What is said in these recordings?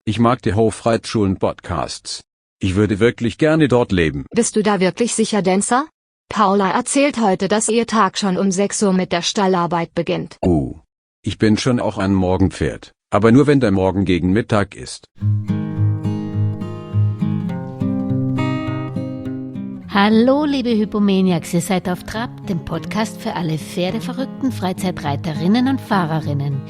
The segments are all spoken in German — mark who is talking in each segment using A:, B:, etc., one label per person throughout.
A: Ich mag die Hofreitschulen-Podcasts. Ich würde wirklich gerne dort leben.
B: Bist du da wirklich sicher, Dancer? Paula erzählt heute, dass ihr Tag schon um 6 Uhr mit der Stallarbeit beginnt.
A: Ich bin schon auch ein Morgenpferd, aber nur wenn der Morgen gegen Mittag ist.
C: Hallo liebe Hypomaniacs, ihr seid auf Trab, dem Podcast für alle pferdeverrückten Freizeitreiterinnen und Fahrerinnen.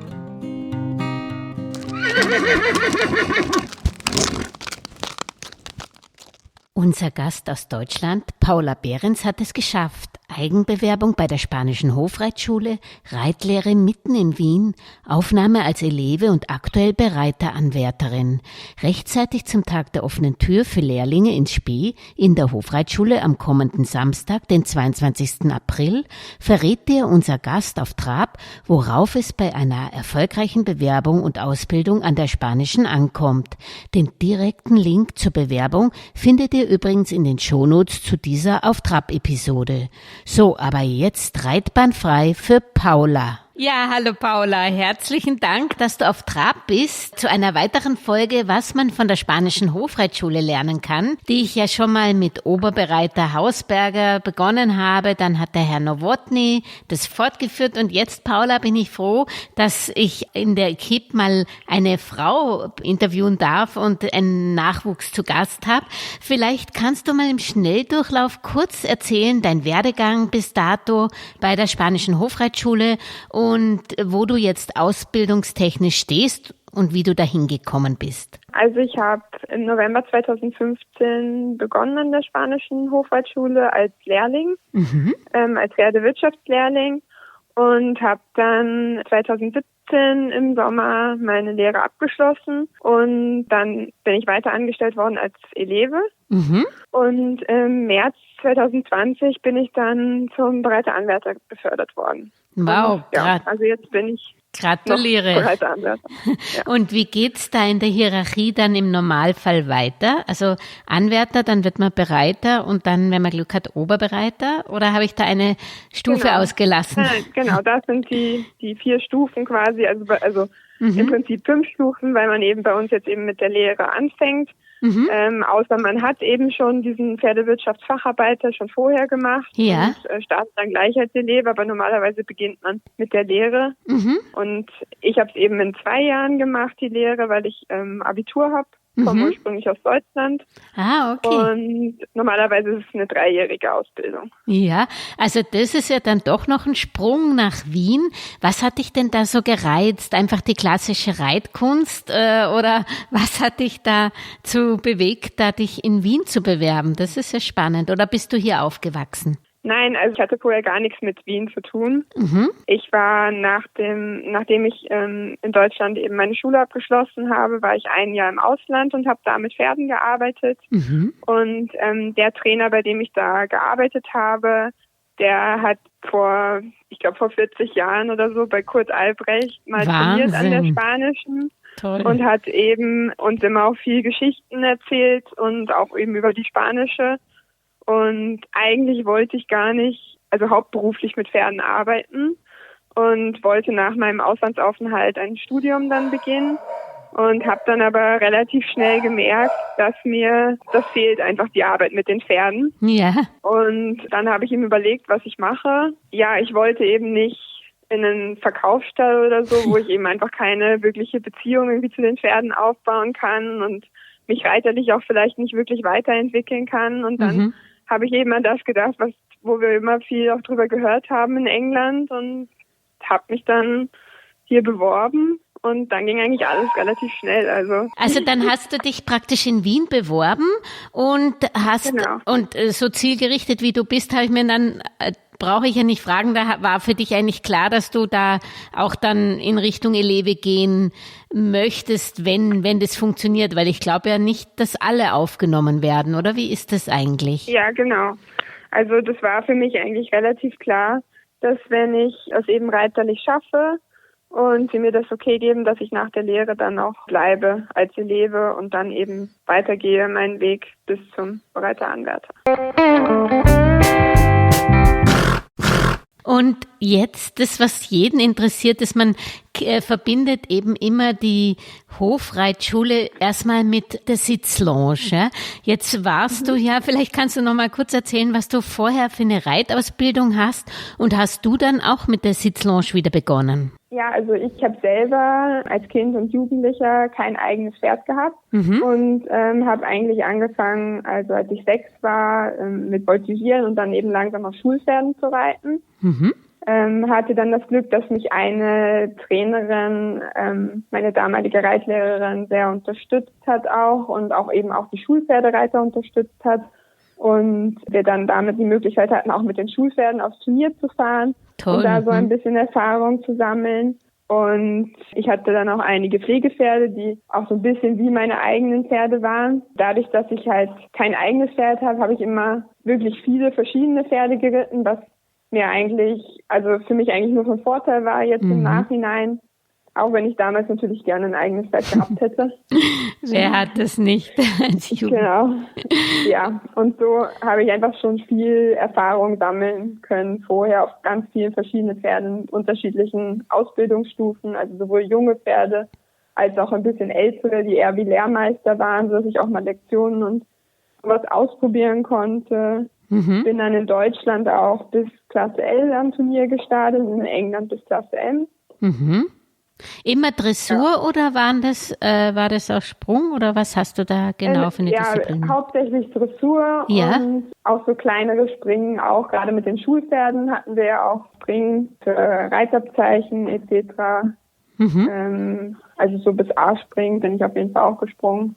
C: Unser Gast aus Deutschland, Paula Behrens, hat es geschafft. Eigenbewerbung bei der Spanischen Hofreitschule, Reitlehre mitten in Wien, Aufnahme als Eleve und aktuell Bereiteranwärterin. Rechtzeitig zum Tag der offenen Tür für Lehrlinge ins Spee in der Hofreitschule am kommenden Samstag, den 22. April, verrät dir unser Gast auf Trab, worauf es bei einer erfolgreichen Bewerbung und Ausbildung an der Spanischen ankommt. Den direkten Link zur Bewerbung findet ihr übrigens in den Shownotes zu dieser Auf Trab-Episode. So, aber jetzt reitbahnfrei für Paula. Ja, hallo Paula, herzlichen Dank, dass du auf Trab bist zu einer weiteren Folge, was man von der Spanischen Hofreitschule lernen kann, die ich ja schon mal mit Oberbereiter Hausberger begonnen habe. Dann hat der Herr Nowotny das fortgeführt und jetzt, Paula, bin ich froh, dass ich in der Equipe mal eine Frau interviewen darf und einen Nachwuchs zu Gast habe. Vielleicht kannst du mal im Schnelldurchlauf kurz erzählen, dein Werdegang bis dato bei der Spanischen Hofreitschule und wo du jetzt ausbildungstechnisch stehst und wie du dahin gekommen bist.
D: Also ich habe im November 2015 begonnen an der Spanischen Hofreitschule als Lehrling, als Pferdewirtschaftslehrling und habe dann 2017 im Sommer meine Lehre abgeschlossen und dann bin ich weiter angestellt worden als Eleve. Und im März 2020 bin ich dann zum Bereiteranwärter befördert worden.
C: Wow,
D: also jetzt bin ich
C: gratuliere.
D: Bereiteranwärter. Ja.
C: Und wie geht's da in der Hierarchie dann im Normalfall weiter? Also Anwärter, dann wird man Bereiter und dann, wenn man Glück hat, Oberbereiter? Oder habe ich da eine Stufe ausgelassen?
D: Nein, genau, das sind die 4 Stufen quasi, also im Prinzip 5 Stufen, weil man eben bei uns jetzt eben mit der Lehre anfängt. Außer man hat eben schon diesen Pferdewirtschaftsfacharbeiter schon vorher gemacht und startet dann gleich als Eleve, aber normalerweise beginnt man mit der Lehre. Und ich habe es eben in 2 Jahren gemacht, die Lehre, weil ich Abitur habe. Komme ursprünglich aus Deutschland.
C: Okay.
D: Und normalerweise ist es eine 3-jährige Ausbildung.
C: Ja, also das ist ja dann doch noch ein Sprung nach Wien. Was hat dich denn da so gereizt? Einfach die klassische Reitkunst oder was hat dich dazu bewegt, dich in Wien zu bewerben? Das ist ja spannend. Oder bist du hier aufgewachsen?
D: Nein, also ich hatte vorher gar nichts mit Wien zu tun. Ich war nachdem ich in Deutschland eben meine Schule abgeschlossen habe, war ich 1 Jahr im Ausland und habe da mit Pferden gearbeitet. Und der Trainer, bei dem ich da gearbeitet habe, der hat vor 40 Jahren oder so bei Kurt Albrecht mal trainiert an der Spanischen. Toll. Und hat eben uns immer auch viel Geschichten erzählt und auch eben über die Spanische. Und eigentlich wollte ich gar nicht, also hauptberuflich mit Pferden arbeiten und wollte nach meinem Auslandsaufenthalt ein Studium dann beginnen und habe dann aber relativ schnell gemerkt, dass mir das fehlt, einfach die Arbeit mit den Pferden. Ja. Und dann habe ich ihm überlegt, was ich mache. Ja, ich wollte eben nicht in einen Verkaufsstall oder so, wo ich eben einfach keine wirkliche Beziehung irgendwie zu den Pferden aufbauen kann und mich reiterlich auch vielleicht nicht wirklich weiterentwickeln kann. Und dann habe ich eben an das gedacht, wo wir immer viel auch drüber gehört haben in England und habe mich dann hier beworben und dann ging eigentlich alles relativ schnell. Also
C: dann hast du dich praktisch in Wien beworben und hast und so zielgerichtet wie du bist, habe ich mir dann brauche ich ja nicht fragen, da war für dich eigentlich klar, dass du da auch dann in Richtung Eleve gehen möchtest, wenn das funktioniert, weil ich glaube ja nicht, dass alle aufgenommen werden, oder wie ist das eigentlich?
D: Ja, genau. Also das war für mich eigentlich relativ klar, dass wenn ich es eben reiterlich schaffe und sie mir das okay geben, dass ich nach der Lehre dann auch bleibe als Eleve und dann eben weitergehe meinen Weg bis zum Bereiteranwärter.
C: Und jetzt, das, was jeden interessiert, ist, man verbindet eben immer die Hofreitschule erstmal mit der Sitzlounge. Ja? Jetzt warst du ja, vielleicht kannst du noch mal kurz erzählen, was du vorher für eine Reitausbildung hast und hast du dann auch mit der Sitzlounge wieder begonnen?
D: Ja, also ich habe selber als Kind und Jugendlicher kein eigenes Pferd gehabt und habe eigentlich angefangen, also als ich 6 war, mit Voltigieren und dann eben langsam auf Schulpferden zu reiten. Hatte dann das Glück, dass mich eine Trainerin, meine damalige Reitlehrerin, sehr unterstützt hat auch und auch eben auch die Schulpferdereiter unterstützt hat und wir dann damit die Möglichkeit hatten, auch mit den Schulpferden aufs Turnier zu fahren. Toll. Und da so ein bisschen Erfahrung zu sammeln. Und ich hatte dann auch einige Pflegepferde, die auch so ein bisschen wie meine eigenen Pferde waren. Dadurch, dass ich halt kein eigenes Pferd habe, habe ich immer wirklich viele verschiedene Pferde geritten, was mir eigentlich, also für mich eigentlich nur von Vorteil war jetzt im Nachhinein. Auch wenn ich damals natürlich gerne ein eigenes Pferd gehabt hätte.
C: Wer hat das nicht?
D: Genau. Ja, und so habe ich einfach schon viel Erfahrung sammeln können vorher auf ganz vielen verschiedenen Pferden, unterschiedlichen Ausbildungsstufen, also sowohl junge Pferde als auch ein bisschen ältere, die eher wie Lehrmeister waren, sodass ich auch mal Lektionen und was ausprobieren konnte. Bin dann in Deutschland auch bis Klasse L am Turnier gestartet, in England bis Klasse M.
C: Immer Dressur oder war das auch Sprung oder was hast du da genau für eine Disziplin?
D: Ja, hauptsächlich Dressur und auch so kleinere Springen, auch gerade mit den Schulpferden hatten wir ja auch Springen für Reitabzeichen etc. Also so bis A-Springen bin ich auf jeden Fall auch gesprungen.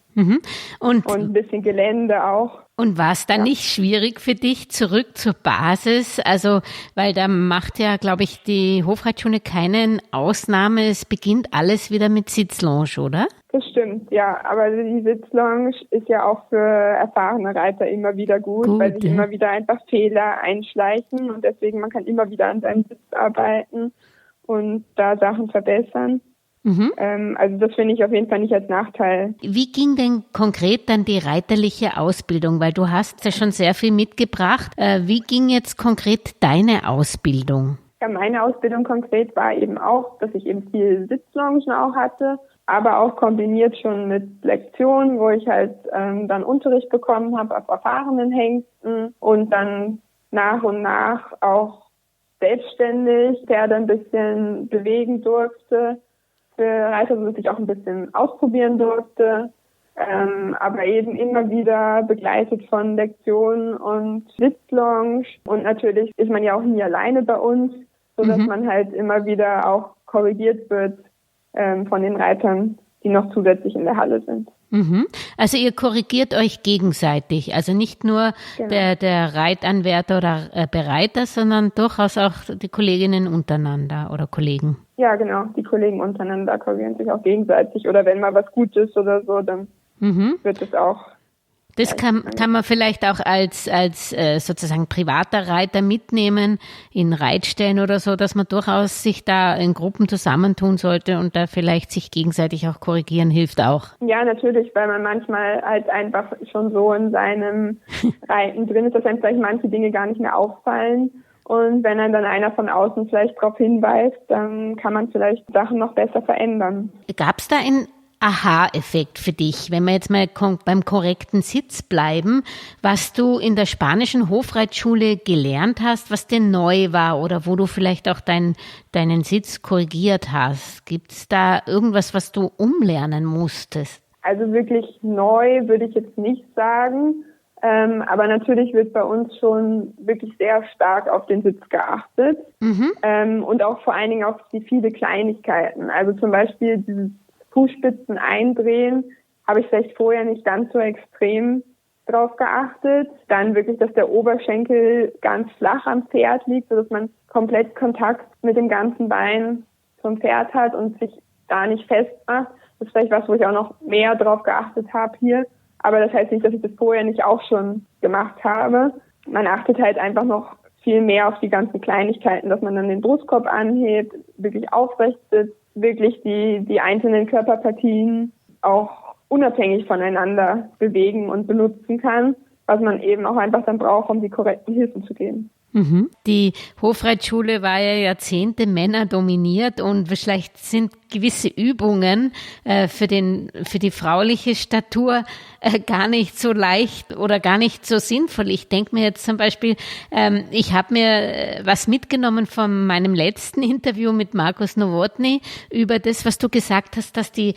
D: Und ein bisschen Gelände auch.
C: Und war es dann nicht schwierig für dich, zurück zur Basis? Also, weil da macht ja, glaube ich, die Hofreitschule keine Ausnahme. Es beginnt alles wieder mit Sitzlounge, oder?
D: Das stimmt, ja. Aber die Sitzlounge ist ja auch für erfahrene Reiter immer wieder gut, weil sich immer wieder einfach Fehler einschleichen. Und deswegen, man kann immer wieder an seinem Sitz arbeiten und da Sachen verbessern. Also das finde ich auf jeden Fall nicht als Nachteil.
C: Wie ging denn konkret dann die reiterliche Ausbildung? Weil du hast ja schon sehr viel mitgebracht. Wie ging jetzt konkret deine Ausbildung?
D: Ja, meine Ausbildung konkret war eben auch, dass ich eben viel Sitzloungen auch hatte, aber auch kombiniert schon mit Lektionen, wo ich halt dann Unterricht bekommen habe auf erfahrenen Hengsten und dann nach und nach auch selbstständig Pferde ein bisschen bewegen durfte. Für Reiter, dass ich auch ein bisschen ausprobieren durfte, aber eben immer wieder begleitet von Lektionen und Sitzlounge. Und natürlich ist man ja auch nie alleine bei uns, sodass man halt immer wieder auch korrigiert wird von den Reitern, die noch zusätzlich in der Halle sind.
C: Also ihr korrigiert euch gegenseitig, also nicht nur der Reitanwärter oder Bereiter, sondern durchaus auch die Kolleginnen untereinander oder Kollegen.
D: Ja, genau, die Kollegen untereinander korrigieren sich auch gegenseitig oder wenn mal was gut ist oder so, dann wird es auch.
C: Das kann man vielleicht auch als sozusagen privater Reiter mitnehmen in Reitstellen oder so, dass man durchaus sich da in Gruppen zusammentun sollte und da vielleicht sich gegenseitig auch korrigieren hilft auch.
D: Ja, natürlich, weil man manchmal halt einfach schon so in seinem Reiten drin ist, dass einem vielleicht manche Dinge gar nicht mehr auffallen. Und wenn dann einer von außen vielleicht darauf hinweist, dann kann man vielleicht Sachen noch besser verändern.
C: Gab es da einen Aha-Effekt für dich, wenn wir jetzt mal beim korrekten Sitz bleiben, was du in der spanischen Hofreitschule gelernt hast, was dir neu war oder wo du vielleicht auch deinen Sitz korrigiert hast? Gibt es da irgendwas, was du umlernen musstest?
D: Also wirklich neu würde ich jetzt nicht sagen, aber natürlich wird bei uns schon wirklich sehr stark auf den Sitz geachtet und auch vor allen Dingen auf die viele Kleinigkeiten. Also zum Beispiel dieses Fußspitzen eindrehen, habe ich vielleicht vorher nicht ganz so extrem drauf geachtet. Dann wirklich, dass der Oberschenkel ganz flach am Pferd liegt, sodass man komplett Kontakt mit dem ganzen Bein zum Pferd hat und sich da nicht festmacht. Das ist vielleicht was, wo ich auch noch mehr drauf geachtet habe hier. Aber das heißt nicht, dass ich das vorher nicht auch schon gemacht habe. Man achtet halt einfach noch viel mehr auf die ganzen Kleinigkeiten, dass man dann den Brustkorb anhebt, wirklich aufrecht sitzt, wirklich die einzelnen Körperpartien auch unabhängig voneinander bewegen und benutzen kann, was man eben auch einfach dann braucht, um die korrekten Hilfen zu geben.
C: Die Hofreitschule war ja Jahrzehnte männerdominiert und vielleicht sind gewisse Übungen für die frauliche Statur gar nicht so leicht oder gar nicht so sinnvoll. Ich denke mir jetzt zum Beispiel, ich habe mir was mitgenommen von meinem letzten Interview mit Markus Nowotny über das, was du gesagt hast, dass die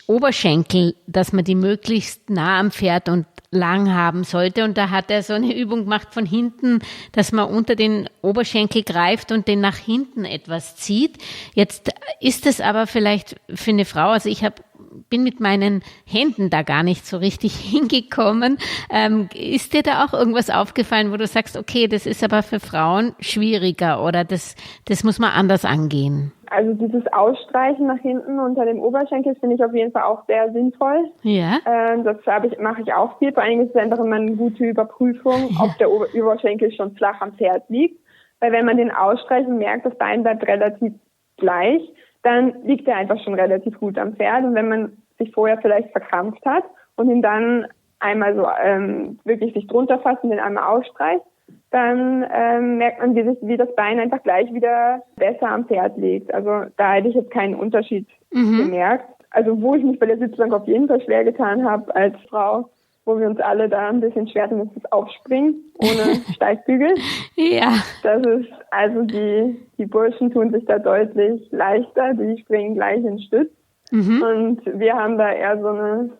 C: Oberschenkel, dass man die möglichst nah am Pferd und lang haben sollte. Und da hat er so eine Übung gemacht von hinten, dass man unter den Oberschenkel greift und den nach hinten etwas zieht. Jetzt ist es aber vielleicht für eine Frau, also bin mit meinen Händen da gar nicht so richtig hingekommen. Ist dir da auch irgendwas aufgefallen, wo du sagst, okay, das ist aber für Frauen schwieriger oder das muss man anders angehen?
D: Also dieses Ausstreichen nach hinten unter dem Oberschenkel finde ich auf jeden Fall auch sehr sinnvoll.
C: Ja.
D: Das mache ich auch viel. Vor allem ist es einfach immer eine gute Überprüfung, ob der Oberschenkel schon flach am Pferd liegt. Weil wenn man den ausstreicht und merkt, das Bein bleibt relativ gleich, dann liegt er einfach schon relativ gut am Pferd. Und wenn man sich vorher vielleicht verkrampft hat und ihn dann einmal so wirklich sich drunter fasst und den einmal ausstreicht, dann merkt man, wie das Bein einfach gleich wieder besser am Pferd liegt. Also da hätte ich jetzt keinen Unterschied gemerkt. Also wo ich mich bei der Sitzbank auf jeden Fall schwer getan habe als Frau, wo wir uns alle da ein bisschen schwer tun, ist das Aufspringen ohne Steigbügel.
C: Ja.
D: Das ist, also die Burschen tun sich da deutlich leichter, die springen gleich in Stütz. Und wir haben da eher so eine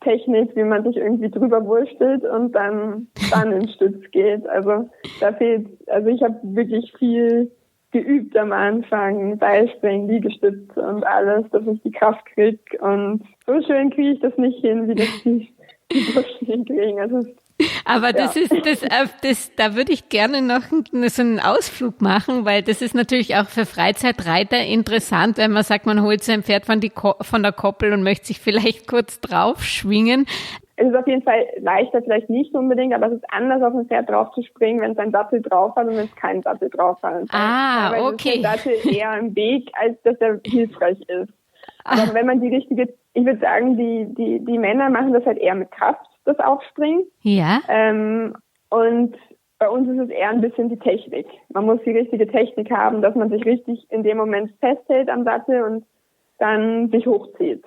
D: Technik, wie man sich irgendwie drüber wurstelt und dann in Stütz geht. Also ich habe wirklich viel geübt am Anfang, Seilspringen, Liegestütz und alles, dass ich die Kraft kriege. Und so schön kriege ich das nicht hin, wie das die Burschen hinkriegen. Also
C: aber da würde ich gerne noch so einen Ausflug machen, weil das ist natürlich auch für Freizeitreiter interessant, wenn man sagt, man holt sein Pferd von der Koppel und möchte sich vielleicht kurz drauf schwingen.
D: Es ist auf jeden Fall leichter, vielleicht nicht unbedingt, aber es ist anders, auf ein Pferd drauf zu springen, wenn es einen Sattel drauf hat und wenn es keinen Sattel drauf hat.
C: Okay.
D: Ist der Sattel eher im Weg, als dass er hilfreich ist. Aber wenn man ich würde sagen, die Männer machen das halt eher mit Kraft, das Aufspringen.
C: Ja.
D: Und bei uns ist es eher ein bisschen die Technik. Man muss die richtige Technik haben, dass man sich richtig in dem Moment festhält am Sattel und dann sich hochzieht.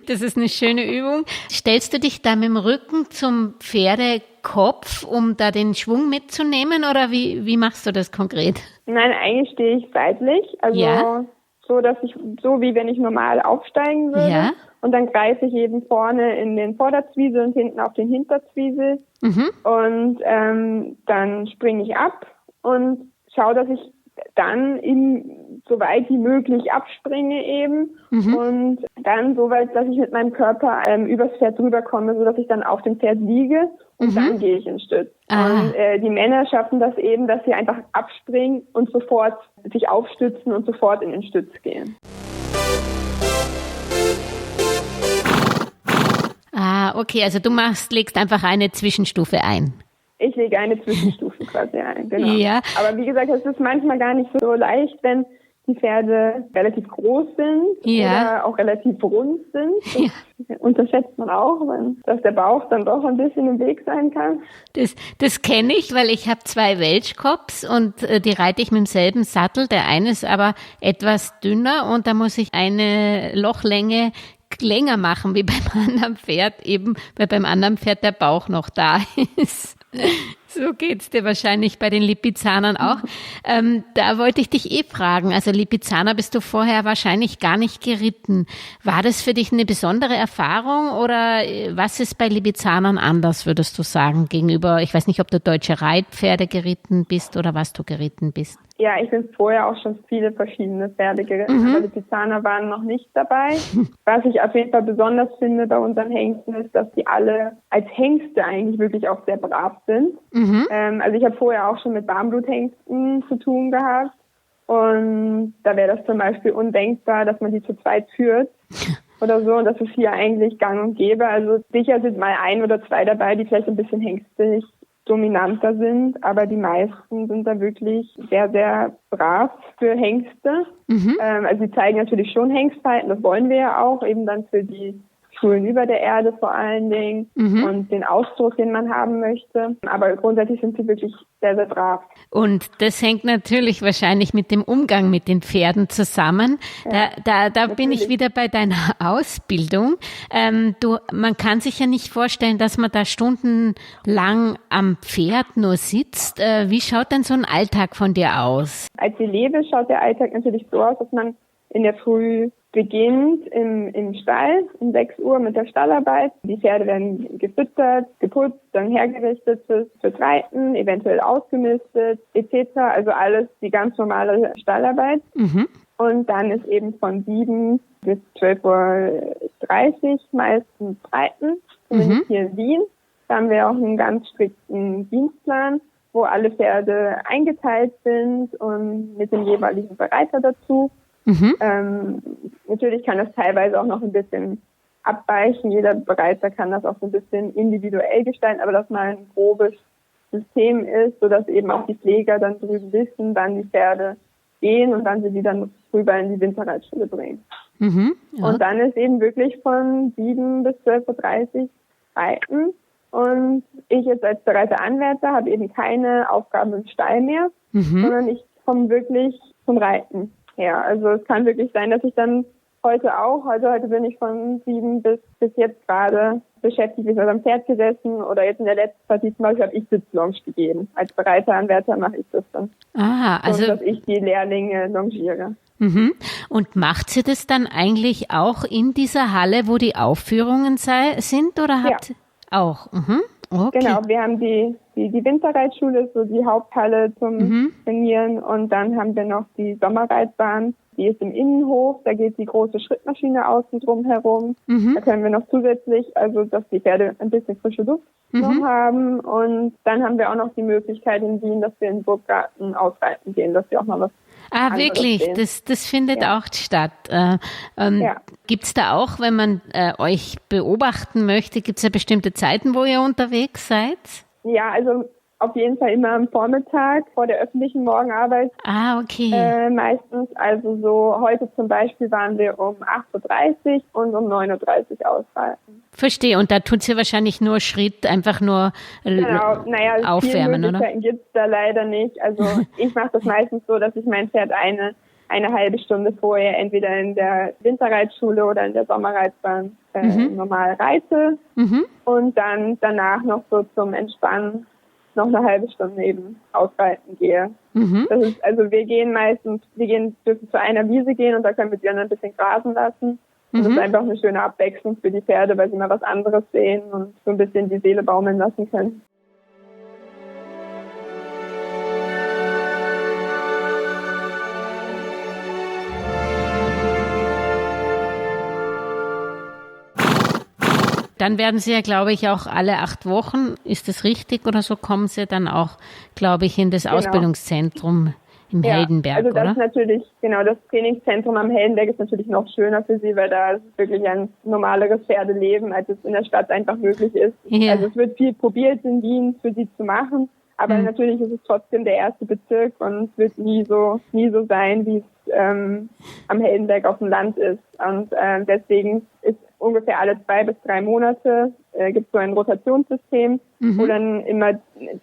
C: Das ist eine schöne Übung. Stellst du dich da mit dem Rücken zum Pferdekopf, um da den Schwung mitzunehmen, oder wie machst du das konkret?
D: Nein, eigentlich stehe ich seitlich, also so, dass ich so wie wenn ich normal aufsteigen würde.
C: Ja.
D: Und dann greife ich eben vorne in den Vorderzwiesel und hinten auf den Hinterzwiesel. Und dann springe ich ab und schaue, dass ich dann so weit wie möglich abspringe eben. Und dann so weit, dass ich mit meinem Körper übers Pferd drüber komme, sodass ich dann auf dem Pferd liege und dann gehe ich in Stütz. Und die Männer schaffen das eben, dass sie einfach abspringen und sofort sich aufstützen und sofort in den Stütz gehen.
C: Okay, also du legst einfach eine Zwischenstufe ein.
D: Ich lege eine Zwischenstufe quasi ein, genau.
C: Ja.
D: Aber wie gesagt, es ist manchmal gar nicht so leicht, wenn die Pferde relativ groß sind oder auch relativ rund sind. Das unterschätzt man auch, dass der Bauch dann doch ein bisschen im Weg sein kann.
C: Das kenne ich, weil ich habe 2 Welschkops und die reite ich mit demselben Sattel. Der eine ist aber etwas dünner und da muss ich eine Lochlänge länger machen wie beim anderen Pferd, eben weil beim anderen Pferd der Bauch noch da ist. So geht's dir wahrscheinlich bei den Lipizanern auch. Da wollte ich dich fragen, also Lipizzaner bist du vorher wahrscheinlich gar nicht geritten. War das für dich eine besondere Erfahrung oder was ist bei Lipizzanern anders, würdest du sagen, gegenüber, ich weiß nicht, ob du deutsche Reitpferde geritten bist oder was du geritten bist?
D: Ja, ich bin vorher auch schon viele verschiedene Pferde geritten, aber Lipizzaner waren noch nicht dabei. Was ich auf jeden Fall besonders finde bei unseren Hengsten ist, dass die alle als Hengste eigentlich wirklich auch sehr brav sind. Also ich habe vorher auch schon mit Warmbluthengsten zu tun gehabt und da wäre das zum Beispiel undenkbar, dass man die zu zweit führt oder so, und das ist hier eigentlich gang und gäbe. Also sicher sind mal 1 oder 2 dabei, die vielleicht ein bisschen hengstig dominanter sind, aber die meisten sind da wirklich sehr, sehr brav für Hengste. Also sie zeigen natürlich schon Hengstverhalten, das wollen wir ja auch, eben dann für die Schulen über der Erde vor allen Dingen und den Ausdruck, den man haben möchte. Aber grundsätzlich sind sie wirklich sehr, sehr brav.
C: Und das hängt natürlich wahrscheinlich mit dem Umgang mit den Pferden zusammen. Ja, da bin ich wieder bei deiner Ausbildung. Man kann sich ja nicht vorstellen, dass man da stundenlang am Pferd nur sitzt. Wie schaut denn so ein Alltag von dir aus?
D: Als Eleve schaut der Alltag natürlich so aus, dass man in der Früh beginnt im Stall um 6 Uhr mit der Stallarbeit. Die Pferde werden gefüttert, geputzt, dann hergerichtet fürs Reiten, eventuell ausgemistet etc. Also alles die ganz normale Stallarbeit. Und dann ist eben von 7 bis 12:30 Uhr meistens Reiten, zumindest hier in Wien. Da haben wir auch einen ganz strikten Dienstplan, wo alle Pferde eingeteilt sind und mit dem jeweiligen Bereiter dazu. Natürlich kann das teilweise auch noch ein bisschen abweichen. Jeder Bereiter kann das auch so ein bisschen individuell gestalten, aber dass mal ein grobes System ist, sodass eben auch die Pfleger dann drüben wissen, wann die Pferde gehen und wann sie die dann rüber in die Winterreitschule bringen. Ja. Und dann ist eben wirklich von 7 bis 12:30 Uhr Reiten. Und ich jetzt als bereiter Anwärter habe eben keine Aufgaben im Stall mehr, sondern ich komme wirklich zum Reiten her. Also es kann wirklich sein, dass ich dann heute bin ich von 7 bis jetzt gerade beschäftigt, bin am Pferd gesessen oder jetzt in der letzten Partie zum Beispiel habe ich Sitzlonge gegeben. Als bereiter Anwärter mache ich das dann. Also dass ich die Lehrlinge longiere.
C: Und macht sie das dann eigentlich auch in dieser Halle, wo die Aufführungen sind oder habt ihr auch? Okay.
D: Genau, wir haben die Winterreitschule, so die Haupthalle zum Trainieren und dann haben wir noch die Sommerreitbahn, die ist im Innenhof, da geht die große Schrittmaschine außen drum herum. Da können wir noch zusätzlich, also dass die Pferde ein bisschen frische Luft noch haben und dann haben wir auch noch die Möglichkeit in Wien, dass wir in den Burggarten ausreiten gehen, dass wir auch mal was
C: wirklich? Das findet auch statt. Gibt's da auch, wenn man euch beobachten möchte, gibt's da bestimmte Zeiten, wo ihr unterwegs seid?
D: Ja, also auf jeden Fall immer am Vormittag vor der öffentlichen Morgenarbeit.
C: Okay.
D: Meistens, also so heute zum Beispiel waren wir um 8:30 Uhr und um 9:30 Uhr ausreiten.
C: Verstehe, und da tut sie wahrscheinlich nur Schritt, einfach nur aufwärmen, oder?
D: Möglichkeiten gibt's da leider nicht. Also ich mache das meistens so, dass ich mein Pferd eine halbe Stunde vorher entweder in der Winterreitschule oder in der Sommerreitbahn normal reite und dann danach noch so zum Entspannen noch eine halbe Stunde eben ausreiten gehe. Das ist, also wir dürfen zu einer Wiese gehen und da können wir die dann ein bisschen grasen lassen. Und das ist einfach eine schöne Abwechslung für die Pferde, weil sie mal was anderes sehen und so ein bisschen die Seele baumeln lassen können.
C: Dann werden Sie ja, glaube ich, auch alle 8 Wochen, ist das richtig oder so, kommen Sie dann auch, glaube ich, in das Ausbildungszentrum im Heldenberg,
D: also das
C: oder?
D: Ist natürlich, genau, das Trainingszentrum am Heldenberg ist natürlich noch schöner für Sie, weil da ist wirklich ein normaleres Pferdeleben, als es in der Stadt einfach möglich ist. Ja. Also es wird viel probiert in Wien für Sie zu machen, aber natürlich ist es trotzdem der erste Bezirk und es wird nie so sein, wie es am Heldenberg auf dem Land ist. Und deswegen ist ungefähr alle 2 bis 3 Monate gibt es so ein Rotationssystem, wo dann immer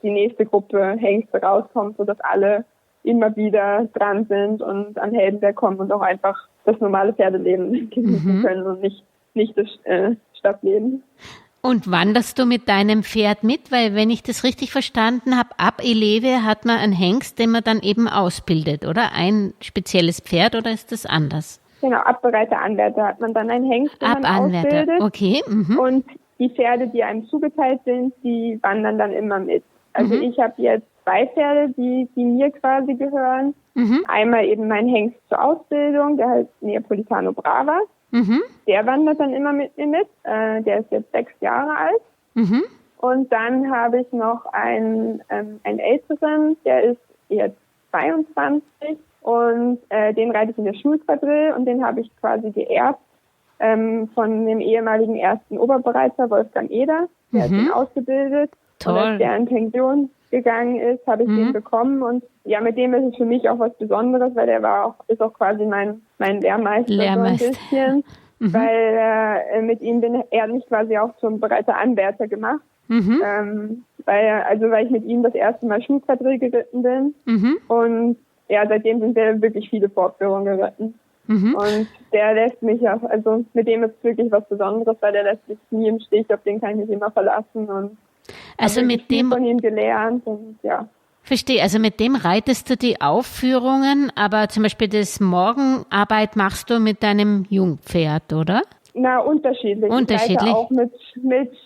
D: die nächste Gruppe Hengste rauskommt, sodass alle immer wieder dran sind und am Heldenberg kommen und auch einfach das normale Pferdeleben genießen können und nicht das Stadtleben.
C: Und wanderst du mit deinem Pferd mit? Weil wenn ich das richtig verstanden habe, ab Eleve hat man einen Hengst, den man dann eben ausbildet, oder? Ein spezielles Pferd, oder ist das anders?
D: Genau, ab bereiter Anwärter hat man dann einen Hengst, den man ausbildet.
C: Okay.
D: Und die Pferde, die einem zugeteilt sind, die wandern dann immer mit. Also ich habe jetzt 2 Pferde, die mir quasi gehören. Einmal eben mein Hengst zur Ausbildung, der heißt Neapolitano Brava. Der wandert dann immer mit mir mit. Der ist jetzt 6 Jahre alt. Und dann habe ich noch einen älteren, der ist jetzt 22 und den reite ich in der Schulquadrille und den habe ich quasi geerbt von dem ehemaligen ersten Oberbereiter Wolfgang Eder. Der hat ihn ausgebildet.
C: Toll.
D: Und als der in Pension gegangen ist, habe ich den bekommen und ja, mit dem ist es für mich auch was Besonderes, weil der ist auch quasi mein Lehrmeister. So ein bisschen. weil mit ihm er hat mich quasi auch zum bereiter Anwärter gemacht. Weil ich mit ihm das erste Mal Schulquadrille geritten bin. Und ja, seitdem sind wir wirklich viele Vorführungen geritten. Und der lässt mich auch, also mit dem ist es wirklich was Besonderes, weil der lässt mich nie im Stich, auf den kann ich mich immer verlassen und
C: also mit dem
D: von ihm gelernt und ja.
C: Verstehe, also mit dem reitest du die Aufführungen, aber zum Beispiel das Morgenarbeit machst du mit deinem Jungpferd, oder?
D: Na, unterschiedlich.
C: Unterschiedlich?
D: Ich reite auch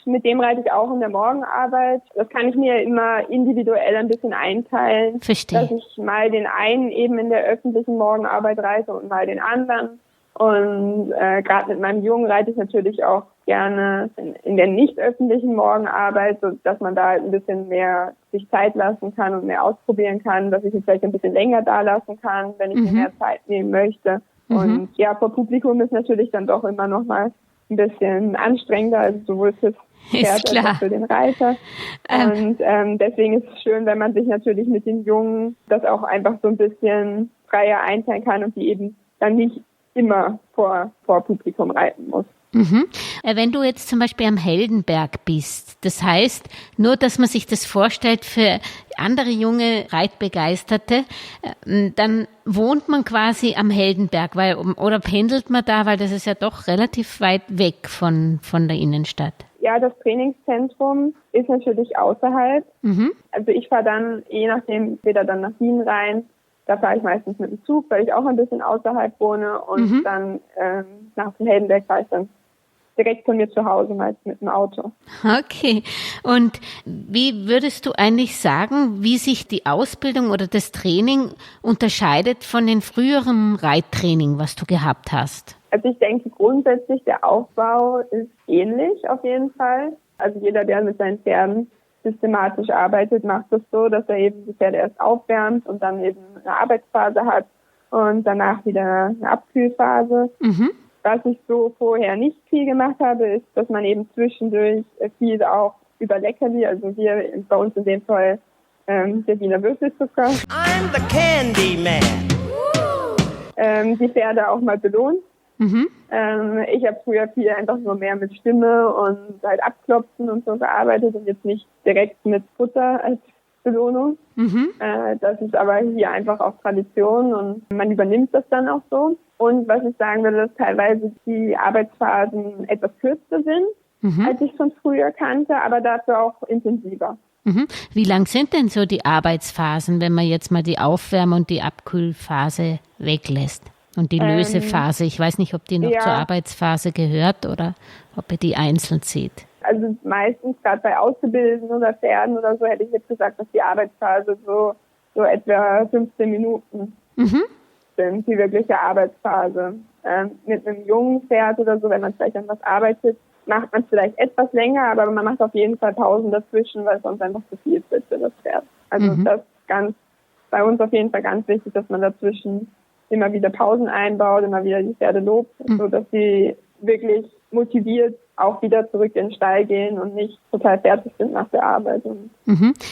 D: mit dem reite ich auch in der Morgenarbeit. Das kann ich mir immer individuell ein bisschen einteilen.
C: Verstehe.
D: Dass ich mal den einen eben in der öffentlichen Morgenarbeit reite und mal den anderen. Und gerade mit meinem Jungen reite ich natürlich auch gerne in der nicht öffentlichen Morgenarbeit, so dass man da halt ein bisschen mehr sich Zeit lassen kann und mehr ausprobieren kann, dass ich ihn vielleicht ein bisschen länger da lassen kann, wenn ich mir mehr Zeit nehmen möchte. Und ja, vor Publikum ist natürlich dann doch immer noch mal ein bisschen anstrengender, also sowohl fürs Pferd als auch für den Reiter. Und deswegen ist es schön, wenn man sich natürlich mit den Jungen das auch einfach so ein bisschen freier einteilen kann und die eben dann nicht immer vor Publikum reiten muss.
C: Wenn du jetzt zum Beispiel am Heldenberg bist, das heißt, nur, dass man sich das vorstellt für andere junge Reitbegeisterte, dann wohnt man quasi am Heldenberg, oder pendelt man da, weil das ist ja doch relativ weit weg von der Innenstadt.
D: Ja, das Trainingszentrum ist natürlich außerhalb. Also ich fahre dann, je nachdem, entweder dann nach Wien rein, da fahre ich meistens mit dem Zug, weil ich auch ein bisschen außerhalb wohne und dann nach dem Heldenberg fahre ich dann direkt von mir zu Hause, meist mit dem Auto.
C: Okay. Und wie würdest du eigentlich sagen, wie sich die Ausbildung oder das Training unterscheidet von den früheren Reittraining, was du gehabt hast?
D: Also ich denke grundsätzlich, der Aufbau ist ähnlich auf jeden Fall. Also jeder, der mit seinen Pferden systematisch arbeitet, macht das so, dass er eben die Pferde erst aufwärmt und dann eben eine Arbeitsphase hat und danach wieder eine Abkühlphase. Was ich so vorher nicht viel gemacht habe, ist, dass man eben zwischendurch viel auch über Leckerli, also wir bei uns in dem Fall der Wiener Würfelzucker,
E: I'm the Candy Man.
D: Die Pferde auch mal belohnt. Ich habe früher viel einfach nur mehr mit Stimme und halt abklopfen und so gearbeitet und jetzt nicht direkt mit Futter als Belohnung. Das ist aber hier einfach auch Tradition und man übernimmt das dann auch so. Und was ich sagen würde, dass teilweise die Arbeitsphasen etwas kürzer sind, als ich schon früher kannte, aber dafür auch intensiver.
C: Wie lang sind denn so die Arbeitsphasen, wenn man jetzt mal die Aufwärme- und die Abkühlphase weglässt? Und die Lösephase, ich weiß nicht, ob die noch zur Arbeitsphase gehört oder ob ihr die einzeln seht.
D: Also meistens, gerade bei Auszubildenden oder Pferden oder so, hätte ich jetzt gesagt, dass die Arbeitsphase so etwa 15 Minuten sind, die wirkliche Arbeitsphase. Mit einem jungen Pferd oder so, wenn man vielleicht an was arbeitet, macht man vielleicht etwas länger, aber man macht auf jeden Fall Pausen dazwischen, weil es sonst einfach zu viel wird für das Pferd. Also das ist bei uns auf jeden Fall ganz wichtig, dass man dazwischen immer wieder Pausen einbaut, immer wieder die Pferde lobt, sodass sie wirklich motiviert auch wieder zurück in den Stall gehen und nicht total fertig sind nach der Arbeit und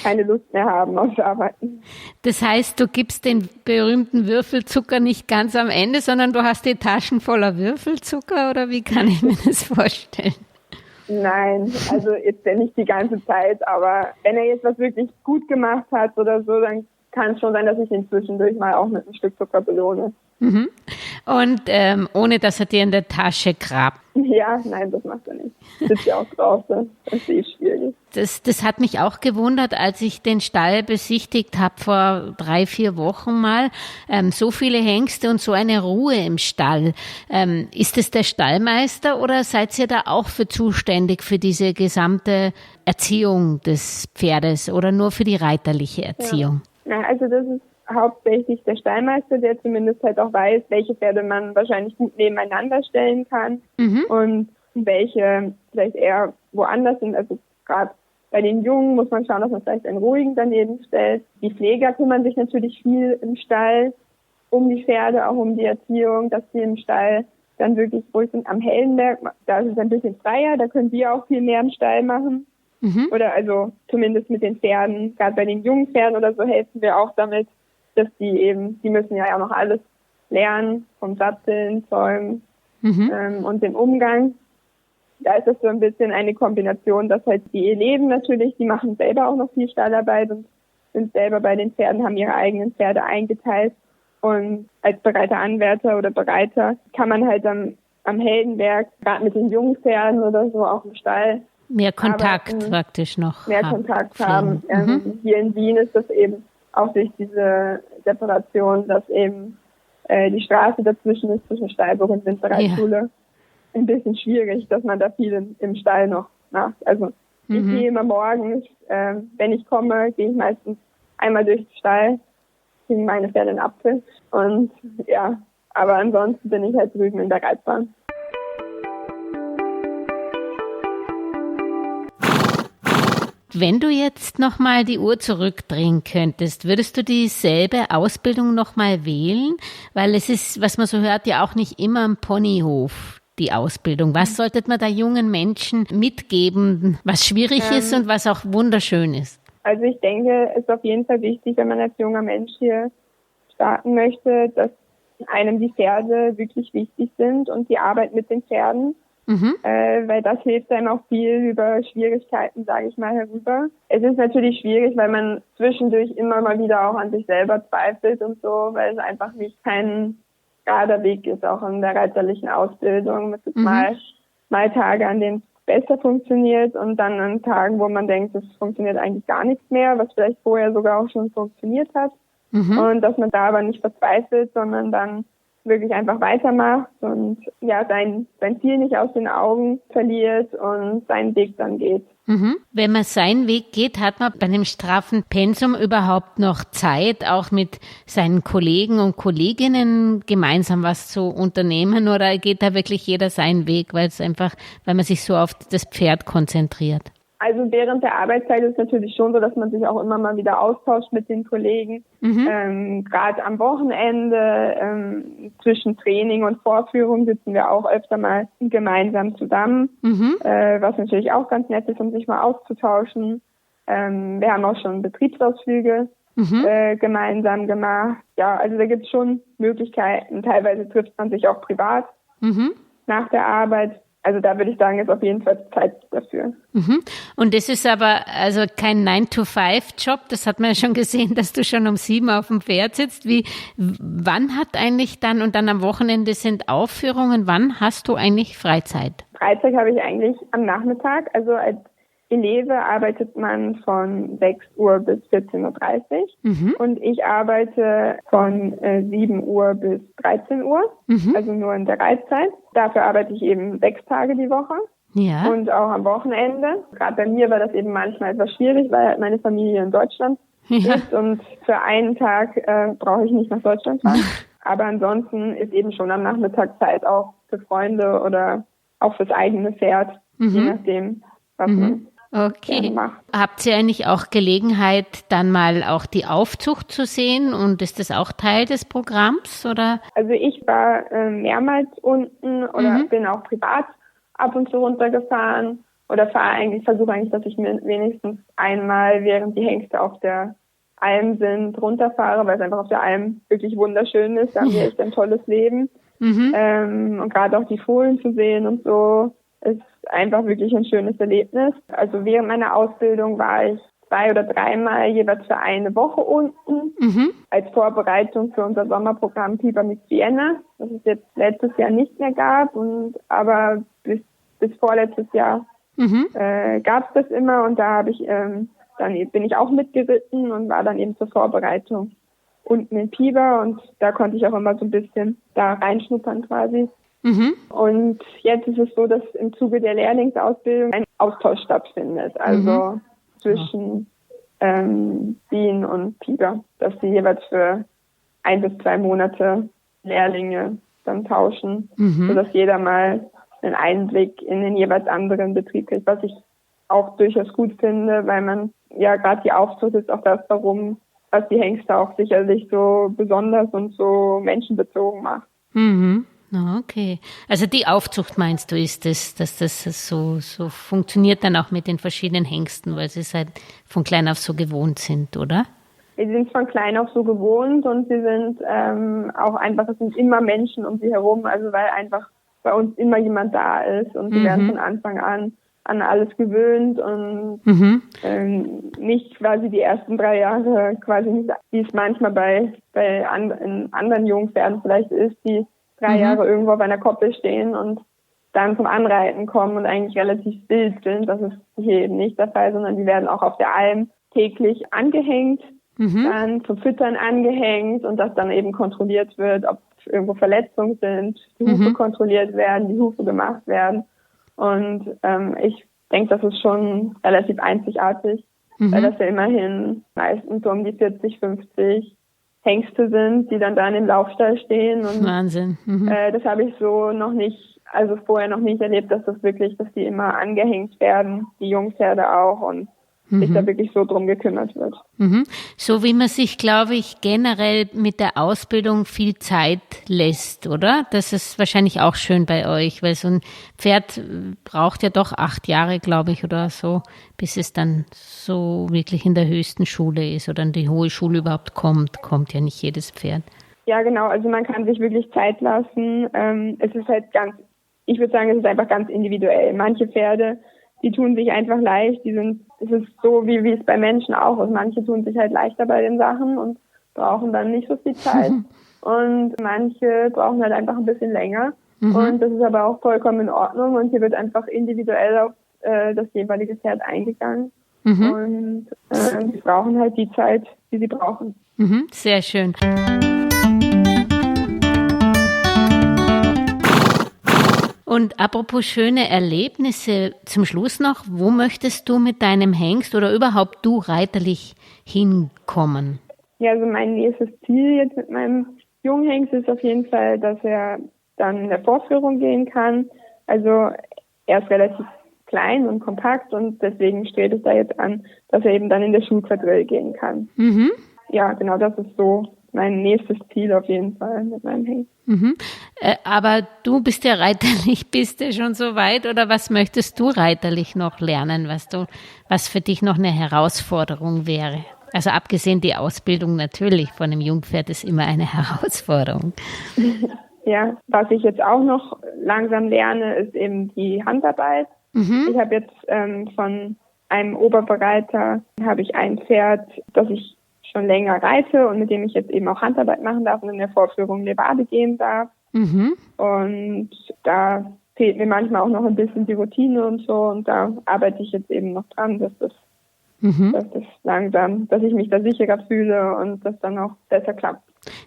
D: keine Lust mehr haben aufs Arbeiten.
C: Das heißt, du gibst den berühmten Würfelzucker nicht ganz am Ende, sondern du hast die Taschen voller Würfelzucker, oder wie kann ich mir das vorstellen?
D: Nein, also jetzt nicht die ganze Zeit, aber wenn er jetzt was wirklich gut gemacht hat oder so, dann kann es schon sein, dass ich ihn zwischendurch mal auch mit einem Stück Zucker belohne.
C: Und ohne, dass er dir in der Tasche grabt.
D: Ja, nein, das macht er nicht. Sitzt ja auch draußen. Das ist eh schwierig.
C: Das hat mich auch gewundert, als ich den Stall besichtigt habe vor 3-4 Wochen mal. So viele Hengste und so eine Ruhe im Stall. Ist es der Stallmeister oder seid ihr da auch für zuständig für diese gesamte Erziehung des Pferdes oder nur für die reiterliche Erziehung?
D: Ja, also das ist hauptsächlich der Stallmeister, der zumindest halt auch weiß, welche Pferde man wahrscheinlich gut nebeneinander stellen kann und welche vielleicht eher woanders sind. Also gerade bei den Jungen muss man schauen, dass man vielleicht einen ruhigen daneben stellt. Die Pfleger kümmern sich natürlich viel im Stall um die Pferde, auch um die Erziehung, dass sie im Stall dann wirklich ruhig sind. Am Heldenberg, da ist es ein bisschen freier, da können wir auch viel mehr im Stall machen. Oder also zumindest mit den Pferden, gerade bei den jungen Pferden oder so helfen wir auch damit, dass die müssen ja auch noch alles lernen, vom Satteln, Zäumen, und dem Umgang. Da ist es so ein bisschen eine Kombination, dass halt die Eleven natürlich, die machen selber auch noch viel Stallarbeit und sind selber bei den Pferden, haben ihre eigenen Pferde eingeteilt. Und als bereiter Anwärter oder Bereiter kann man halt am Heldenberg, gerade mit den jungen Pferden oder so, auch im Stall,
C: mehr Kontakt praktisch noch.
D: Mehr Kontakt haben. Hier in Wien ist das eben auch durch diese Separation, dass eben die Straße dazwischen ist, zwischen Stallburg und Winterreitschule, ein bisschen schwierig, dass man da viel im Stall noch macht. Also ich gehe immer morgens, wenn ich komme, gehe ich meistens einmal durch den Stall, kriegen meine Pferde einen Apfel und ja, aber ansonsten bin ich halt drüben in der Reitbahn.
C: Wenn du jetzt nochmal die Uhr zurückdrehen könntest, würdest du dieselbe Ausbildung nochmal wählen? Weil es ist, was man so hört, ja auch nicht immer am Ponyhof, die Ausbildung. Was sollte man da jungen Menschen mitgeben, was schwierig ist und was auch wunderschön ist?
D: Also ich denke, es ist auf jeden Fall wichtig, wenn man als junger Mensch hier starten möchte, dass einem die Pferde wirklich wichtig sind und die Arbeit mit den Pferden. Weil das hilft einem auch viel über Schwierigkeiten, sage ich mal, herüber. Es ist natürlich schwierig, weil man zwischendurch immer mal wieder auch an sich selber zweifelt und so, weil es einfach nicht kein gerader Weg ist, auch in der reiterlichen Ausbildung. Es gibt mal Tage, an denen es besser funktioniert und dann an Tagen, wo man denkt, es funktioniert eigentlich gar nichts mehr, was vielleicht vorher sogar auch schon funktioniert hat. Und dass man da aber nicht verzweifelt, sondern dann wirklich einfach weitermacht und ja, sein Ziel nicht aus den Augen verliert und seinen Weg dann geht.
C: Wenn man seinen Weg geht, hat man bei einem straffen Pensum überhaupt noch Zeit, auch mit seinen Kollegen und Kolleginnen gemeinsam was zu unternehmen, oder geht da wirklich jeder seinen Weg, weil man sich so auf das Pferd konzentriert?
D: Also während der Arbeitszeit ist es natürlich schon so, dass man sich auch immer mal wieder austauscht mit den Kollegen. Gerade am Wochenende, zwischen Training und Vorführung sitzen wir auch öfter mal gemeinsam zusammen, was natürlich auch ganz nett ist, um sich mal auszutauschen. Wir haben auch schon Betriebsausflüge gemeinsam gemacht. Ja, also da gibt es schon Möglichkeiten. Teilweise trifft man sich auch privat nach der Arbeit. Also da würde ich sagen, ist auf jeden Fall Zeit dafür.
C: Und das ist aber also kein 9-to-5-Job. Das hat man ja schon gesehen, dass du schon um 7 auf dem Pferd sitzt. Wann hat eigentlich dann, und dann am Wochenende sind Aufführungen, wann hast du eigentlich Freizeit?
D: Freizeit habe ich eigentlich am Nachmittag. Also als Eleve arbeitet man von 6 Uhr bis 14.30 Uhr. Und ich arbeite von 7 Uhr bis 13 Uhr, also nur in der Reitzeit. Dafür arbeite ich eben 6 Tage die Woche.
C: Ja.
D: Und auch am Wochenende. Gerade bei mir war das eben manchmal etwas schwierig, weil halt meine Familie in Deutschland ist und für einen Tag brauche ich nicht nach Deutschland fahren. Aber ansonsten ist eben schon am Nachmittag Zeit auch für Freunde oder auch fürs eigene Pferd, je nachdem, was man macht.
C: Habt ihr eigentlich auch Gelegenheit, dann mal auch die Aufzucht zu sehen, und ist das auch Teil des Programms, oder?
D: Also ich war mehrmals unten oder bin auch privat ab und zu runtergefahren oder versuche eigentlich, dass ich mir wenigstens einmal, während die Hengste auf der Alm sind, runterfahre, weil es einfach auf der Alm wirklich wunderschön ist. Da haben wir echt ein tolles Leben. Und gerade auch die Fohlen zu sehen und so ist einfach wirklich ein schönes Erlebnis. Also während meiner Ausbildung war ich 2 oder 3 Mal jeweils für eine Woche unten als Vorbereitung für unser Sommerprogramm Pieper mit Vienna, das es jetzt letztes Jahr nicht mehr gab, aber bis vorletztes Jahr gab es das immer, und da habe ich bin ich auch mitgeritten und war dann eben zur Vorbereitung unten in Pieper, und da konnte ich auch immer so ein bisschen da reinschnuppern quasi. Und jetzt ist es so, dass im Zuge der Lehrlingsausbildung ein Austausch stattfindet, also zwischen Wien und Pieper, dass sie jeweils für 1 bis 2 Monate Lehrlinge dann tauschen, sodass jeder mal einen Einblick in den jeweils anderen Betrieb kriegt, was ich auch durchaus gut finde, weil man ja gerade die Aufzucht ist auch das, was die Hengste auch sicherlich so besonders und so menschenbezogen macht.
C: Okay. Also die Aufzucht meinst du, ist das, dass das so funktioniert dann auch mit den verschiedenen Hengsten, weil sie es halt von klein auf so gewohnt sind, oder?
D: Sie sind von klein auf so gewohnt, und sie sind auch einfach, es sind immer Menschen um sie herum, also weil einfach bei uns immer jemand da ist und die werden von Anfang an alles gewöhnt und nicht quasi die ersten 3 Jahre quasi nicht, wie es manchmal in anderen Jungpferden vielleicht ist, die 3 Jahre irgendwo auf einer Koppel stehen und dann zum Anreiten kommen und eigentlich relativ wild sind. Das ist hier eben nicht der Fall, sondern die werden auch auf der Alm täglich angehängt, dann zum Füttern angehängt und das dann eben kontrolliert wird, ob irgendwo Verletzungen sind, die Hufe kontrolliert werden, die Hufe gemacht werden. Und ich denke, das ist schon relativ einzigartig, weil das ja immerhin meistens so um die 40, 50 Hengste sind, die dann da in dem Laufstall stehen. Und
C: Wahnsinn.
D: das habe ich so vorher noch nicht erlebt, dass die immer angehängt werden, die Jungpferde auch, und sich da wirklich so drum gekümmert wird.
C: So wie man sich, glaube ich, generell mit der Ausbildung viel Zeit lässt, oder? Das ist wahrscheinlich auch schön bei euch, weil so ein Pferd braucht ja doch 8 Jahre, glaube ich, oder so, bis es dann so wirklich in der höchsten Schule ist oder in die hohe Schule überhaupt kommt ja nicht jedes Pferd. Ja, genau, also man kann sich wirklich Zeit lassen. Es ist halt ich würde sagen, es ist einfach ganz individuell. Manche Pferde, die tun sich einfach leicht, es ist so, wie es bei Menschen auch ist. Manche tun sich halt leichter bei den Sachen und brauchen dann nicht so viel Zeit. Und manche brauchen halt einfach ein bisschen länger. Und das ist aber auch vollkommen in Ordnung. Und hier wird einfach individuell auf das jeweilige Pferd eingegangen. Und sie brauchen halt die Zeit, die sie brauchen. Sehr schön. Und apropos schöne Erlebnisse, zum Schluss noch, wo möchtest du mit deinem Hengst oder überhaupt du reiterlich hinkommen?
D: Ja, also mein nächstes Ziel jetzt mit meinem Junghengst ist auf jeden Fall, dass er dann in der Vorführung gehen kann. Also er ist relativ klein und kompakt und deswegen strebt es da jetzt an, dass er eben dann in der Schulquadrille gehen kann. Ja, genau, das ist so mein nächstes Ziel auf jeden Fall mit meinem Hengst.
C: Aber du bist ja reiterlich, bist du schon so weit oder was möchtest du reiterlich noch lernen, was für dich noch eine Herausforderung wäre? Also abgesehen die Ausbildung natürlich von einem Jungpferd ist immer eine Herausforderung.
D: Ja, was ich jetzt auch noch langsam lerne, ist eben die Handarbeit. Ich habe jetzt von einem Oberbereiter habe ich ein Pferd, das ich schon länger reite und mit dem ich jetzt eben auch Handarbeit machen darf und in der Vorführung Levade gehen darf. Und da fehlt mir manchmal auch noch ein bisschen die Routine und so und da arbeite ich jetzt eben noch dran, dass ich mich da sicherer fühle und das dann auch besser klappt.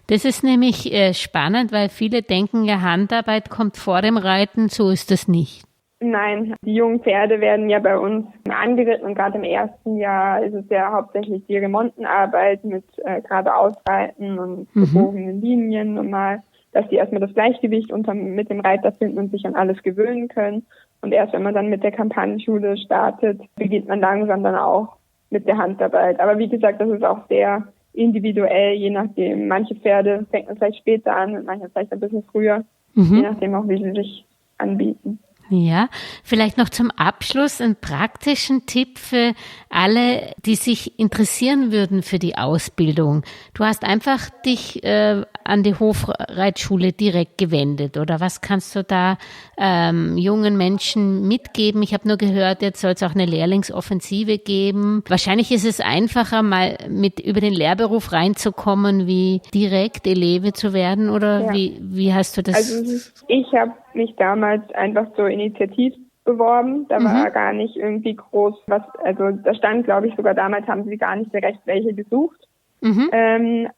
C: Das ist nämlich spannend, weil viele denken, ja, Handarbeit kommt vor dem Reiten, so ist das nicht.
D: Nein, die jungen Pferde werden ja bei uns angeritten und gerade im ersten Jahr ist es ja hauptsächlich die Remontenarbeit mit geradeausreiten und gebogenen Linien normal, dass die erstmal das Gleichgewicht mit dem Reiter finden und sich an alles gewöhnen können. Und erst wenn man dann mit der Kampagnenschule startet, beginnt man langsam dann auch mit der Handarbeit. Aber wie gesagt, das ist auch sehr individuell, je nachdem. Manche Pferde fängt man vielleicht später an, manche vielleicht ein bisschen früher, je nachdem auch, wie sie sich anbieten.
C: Ja, vielleicht noch zum Abschluss einen praktischen Tipp für alle, die sich interessieren würden für die Ausbildung. Du hast einfach dich an die Hofreitschule direkt gewendet, oder was kannst du da jungen Menschen mitgeben? Ich habe nur gehört, jetzt soll es auch eine Lehrlingsoffensive geben. Wahrscheinlich ist es einfacher, mal über den Lehrberuf reinzukommen, wie direkt Eleve zu werden, oder ja. Wie hast du das?
D: Also ich habe mich damals einfach so initiativ beworben. Da war gar nicht irgendwie groß also da stand, glaube ich, sogar damals haben sie gar nicht direkt welche gesucht.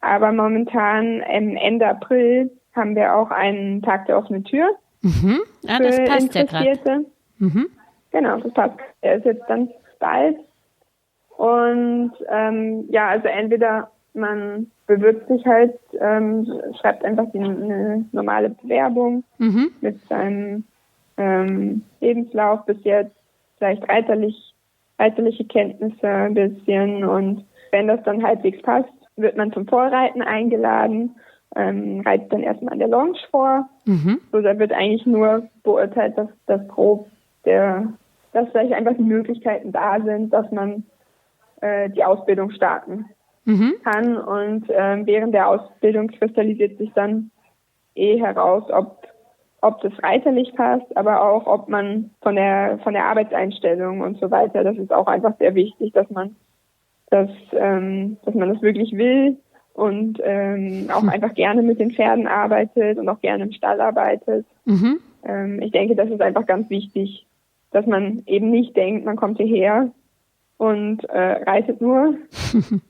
D: Aber momentan Ende April haben wir auch einen Tag der offenen Tür.
C: Ah, das passt ja gerade.
D: Genau, das passt. Der ist jetzt dann bald. Und also entweder man bewirbt sich halt, schreibt einfach eine normale Bewerbung mit seinem Lebenslauf bis jetzt, vielleicht reiterliche Kenntnisse ein bisschen, und wenn das dann halbwegs passt, wird man zum Vorreiten eingeladen, reitet dann erstmal an der Longe vor. So, da wird eigentlich nur beurteilt, dass vielleicht einfach die Möglichkeiten da sind, dass man die Ausbildung starten kann, und während der Ausbildung kristallisiert sich dann heraus, ob ob das reiterlich passt, aber auch, ob man von der Arbeitseinstellung und so weiter, das ist auch einfach sehr wichtig, dass man das wirklich will und auch einfach gerne mit den Pferden arbeitet und auch gerne im Stall arbeitet. Ich denke, das ist einfach ganz wichtig, dass man eben nicht denkt, man kommt hierher und reitet nur,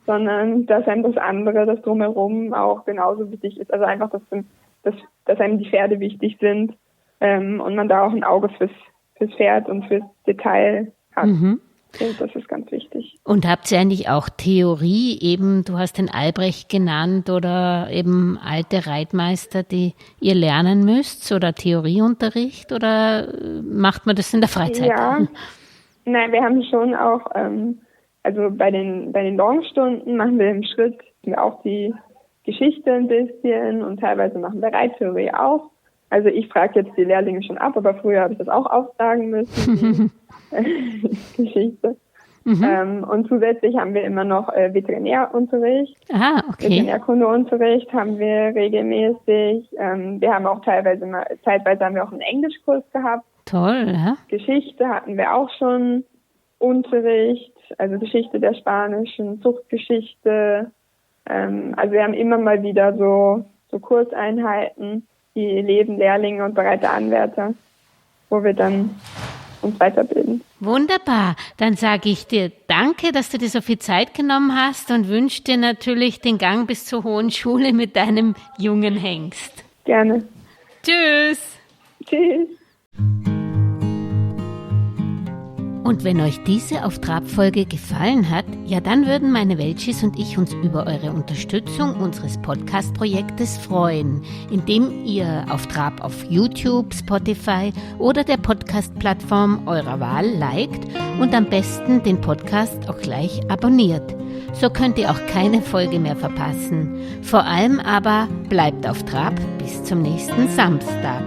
D: sondern dass einem das andere, das Drumherum auch genauso wichtig ist. Also einfach, dass einem die Pferde wichtig sind und man da auch ein Auge fürs Pferd und fürs Detail hat. Das ist ganz wichtig.
C: Und habt ihr eigentlich auch Theorie, eben, du hast den Albrecht genannt oder eben alte Reitmeister, die ihr lernen müsst oder Theorieunterricht oder macht man das in der Freizeit?
D: Ja, nein, wir haben schon auch, also bei den Longstunden machen wir im Schritt auch die Geschichte ein bisschen und teilweise machen wir Reittheorie auch. Also ich frage jetzt die Lehrlinge schon ab, aber früher habe ich das auch aufsagen müssen, die Geschichte. Und zusätzlich haben wir immer noch Veterinärunterricht.
C: Okay.
D: Veterinärkundeunterricht haben wir regelmäßig. Wir haben auch zeitweise haben wir auch einen Englischkurs gehabt.
C: Toll, ja.
D: Geschichte hatten wir auch schon Unterricht, also Geschichte der spanischen Zuchtgeschichte. Also wir haben immer mal wieder so Kurseinheiten, die leben Lehrlinge und bereite Anwärter, wo wir dann uns weiterbilden.
C: Wunderbar. Dann sage ich dir danke, dass du dir so viel Zeit genommen hast und wünsche dir natürlich den Gang bis zur Hohen Schule mit deinem jungen Hengst.
D: Gerne.
C: Tschüss.
D: Tschüss.
C: Und wenn euch diese Auf Trab-Folge gefallen hat, ja, dann würden meine Welchis und ich uns über eure Unterstützung unseres Podcast-Projektes freuen, indem ihr Auf Trab auf YouTube, Spotify oder der Podcast-Plattform eurer Wahl liked und am besten den Podcast auch gleich abonniert. So könnt ihr auch keine Folge mehr verpassen. Vor allem aber bleibt auf Trab bis zum nächsten Samstag.